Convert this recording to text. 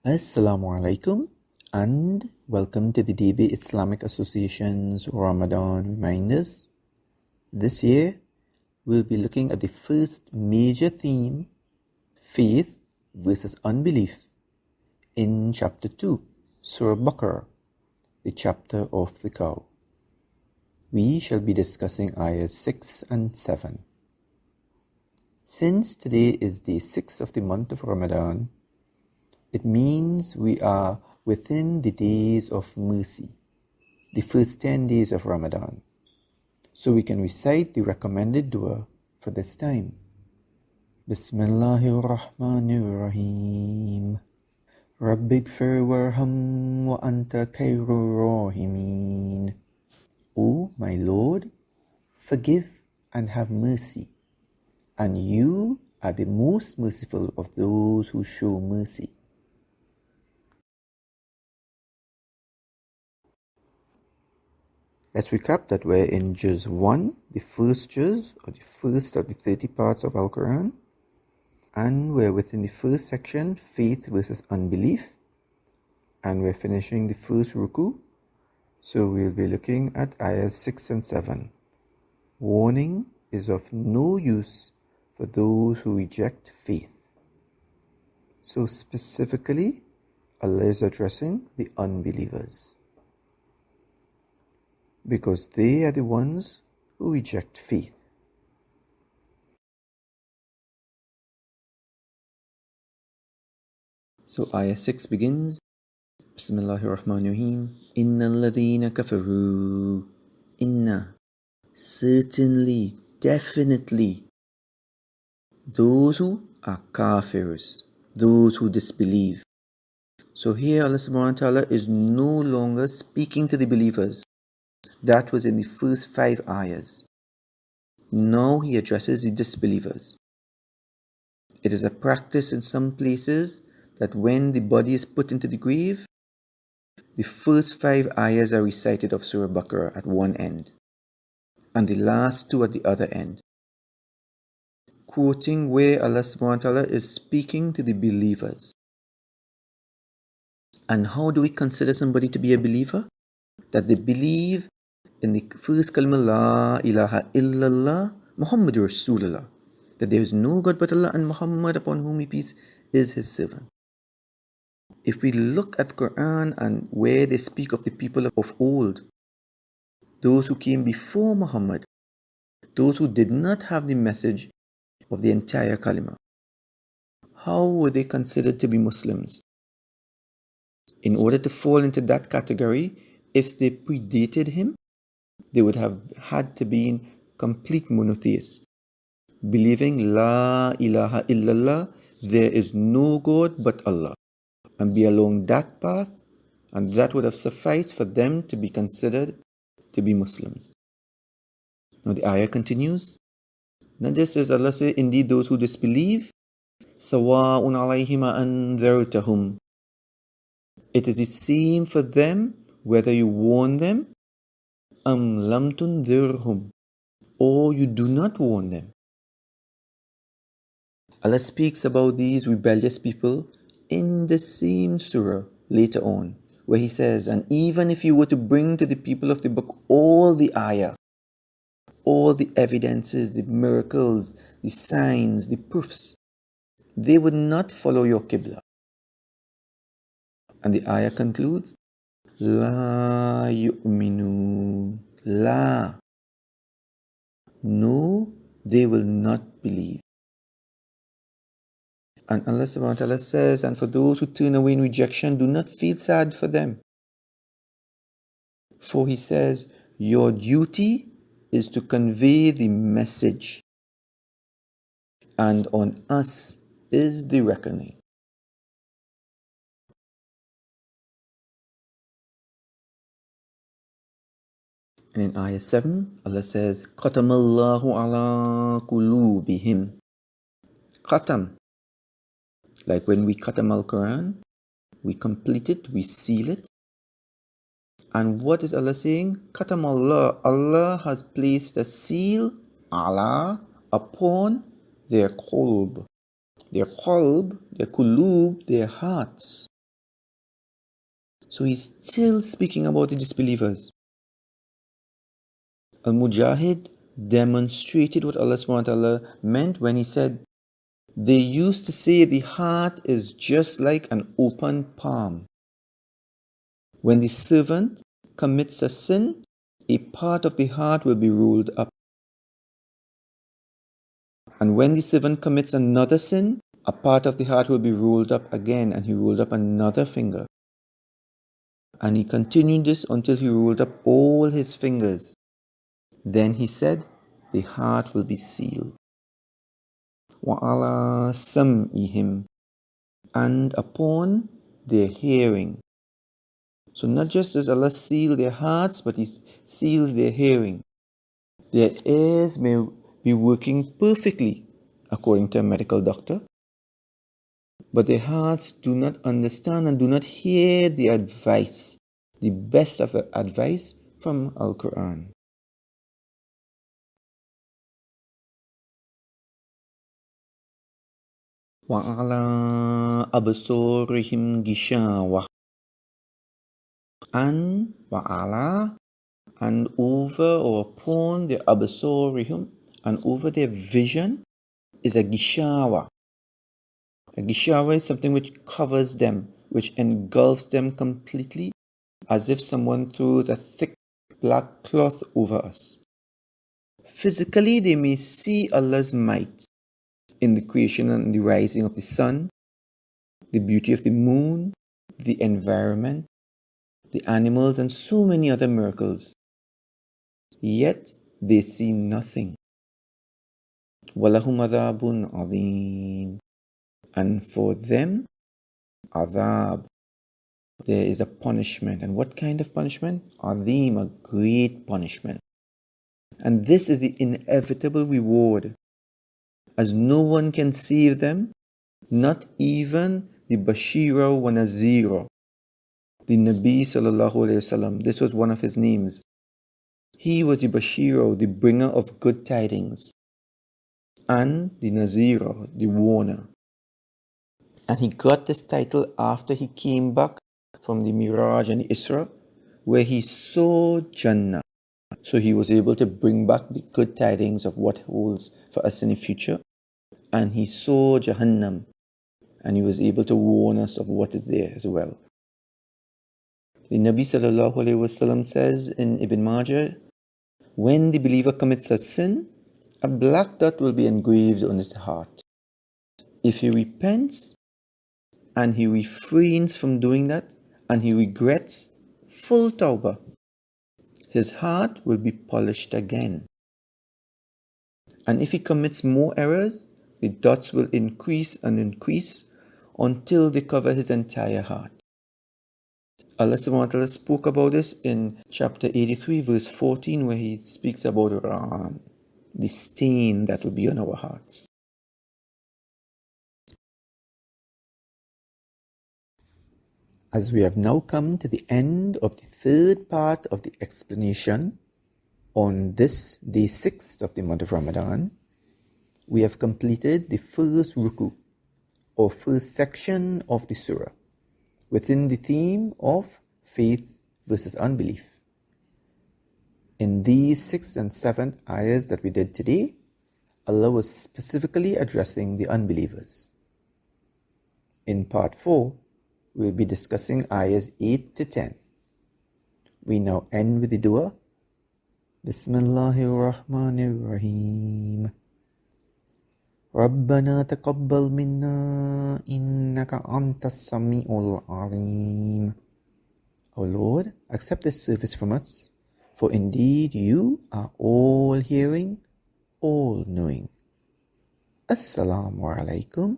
Assalamu alaikum and welcome to the Debe Islamic Association's Ramadan reminders. This year we'll be looking at the first major theme, faith versus unbelief, in chapter 2, Surah Baqarah, the chapter of the cow. We shall be discussing ayahs 6 and 7. Since today is day 6 of the month of Ramadan, it means we are within the days of mercy, the first 10 days of Ramadan. So we can recite the recommended dua for this time. Bismillahir Rahmanir Rahim. Rabbighfir warham wa anta khairur rahimin. O my Lord, forgive and have mercy, and you are the most merciful of those who show mercy. Let's recap that we're in Juz 1, the first Juz, or the first of the 30 parts of Al-Quran. And we're within the first section, faith versus unbelief. And we're finishing the first ruku. So we'll be looking at ayahs 6 and 7. Warning is of no use for those who reject faith. So specifically, Allah is addressing the unbelievers, because they are the ones who reject faith. So ayah 6 begins, Bismillahir Rahmanir Rahim. Innal ladhina kafaru. Inna, certainly, definitely, those who are kafirs, those who disbelieve. So here Allah subhanahu wa ta'ala is no longer speaking to the believers. That was in the first 5 ayahs. Now he addresses the disbelievers. It is a practice in some places that when the body is put into the grave, the first 5 ayahs are recited of Surah Baqarah at one end, and the last 2 at the other end, quoting where Allah subhanahu wa ta'ala is speaking to the believers. And how do we consider somebody to be a believer? That they believe in the first kalima, La ilaha illallah Muhammadur Rasulullah, that there is no God but Allah, and Muhammad, upon whom he peace, is his servant. If we look at the Quran and where they speak of the people of old, those who came before Muhammad, those who did not have the message of the entire kalima, how were they considered to be Muslims? In order to fall into that category, if they predated him, they would have had to be complete monotheists, believing La ilaha illallah, there is no God but Allah, and be along that path, and that would have sufficed for them to be considered to be Muslims. Now the ayah continues. Not just as Allah says, indeed those who disbelieve, Sawa'un alayhima anzartahum. It is the same for them whether you warn them, am lam tunzirhum, or you do not warn them. Allah speaks about these rebellious people in the same surah later on, where he says, and even if you were to bring to the people of the book all the ayah, all the evidences, the miracles, the signs, the proofs, they would not follow your qibla. And the ayah concludes, La yu'minun. La. No, they will not believe. And Allah subhanahu wa ta'ala says, and for those who turn away in rejection, do not feel sad for them. For he says, your duty is to convey the message, and on us is the reckoning. And in ayah 7, Allah says, Qatamallahu ala qulubihim. Qatam. Like when we Qatam al-Quran, we complete it, we seal it. And what is Allah saying? Qatam Allah. Allah has placed a seal, Allah, upon their qulub. Their qalb, their qulub, their hearts. So he's still speaking about the disbelievers. Al-Mujahid demonstrated what Allah subhanahu wa ta'ala meant when he said, they used to say the heart is just like an open palm. When the servant commits a sin, a part of the heart will be rolled up. And when the servant commits another sin, a part of the heart will be rolled up again, and he rolled up another finger. And he continued this until he rolled up all his fingers. Then he said, the heart will be sealed. وَعَلَى سَمْئِهِمْ, and upon their hearing. So not just does Allah seal their hearts, but He seals their hearing. Their ears may be working perfectly, according to a medical doctor, but their hearts do not understand and do not hear the advice, the best of advice from Al-Quran. وَعَلَىٰ أَبْصَارِهِمْ غِشَاوَةٌ, and وَعَلَىٰ, and over or upon their absorihim, and over their vision is a gishawa. A gishawa is something which covers them, which engulfs them completely, as if someone throws a thick black cloth over us. Physically, they may see Allah's might in the creation and the rising of the sun, the beauty of the moon, the environment, the animals, and so many other miracles. Yet they see nothing. وَلَهُمْ عَذَابٌ عَظِيمٌ, and for them, adhab, there is a punishment. And what kind of punishment? Azim, a great punishment. And this is the inevitable reward, as no one can save them, not even the Bashira wa Nazira, the Nabi sallallahu alayhi wasallam. This was one of his names. He was the Bashira, the bringer of good tidings, and the Nazira, the warner. And he got this title after he came back from the Miraj and the Isra, where he saw Jannah. So he was able to bring back the good tidings of what holds for us in the future. And he saw Jahannam, and he was able to warn us of what is there as well. The Nabi sallallahu alayhi wasallam says in Ibn Majah, when the believer commits a sin, a black dot will be engraved on his heart. If he repents and he refrains from doing that, and he regrets, full tawbah, his heart will be polished again. And if he commits more errors, the dots will increase and increase until they cover his entire heart. Allah subhanahu wa ta'ala spoke about this in chapter 83 verse 14, where he speaks about the stain that will be on our hearts. As we have now come to the end of the third part of the explanation on this day 6 of the month of Ramadan, we have completed the first ruku, or first section of the surah, within the theme of faith versus unbelief. In these 6th and 7th ayahs that we did today, Allah was specifically addressing the unbelievers. In part 4, we'll be discussing ayahs 8 to 10. We now end with the dua. Bismillahir Rahmanir Rahim. ربنا تقبل منا إنك أنت السميع العليم. O Lord, accept this service from us, for indeed you are all hearing, all knowing. Assalamu alaikum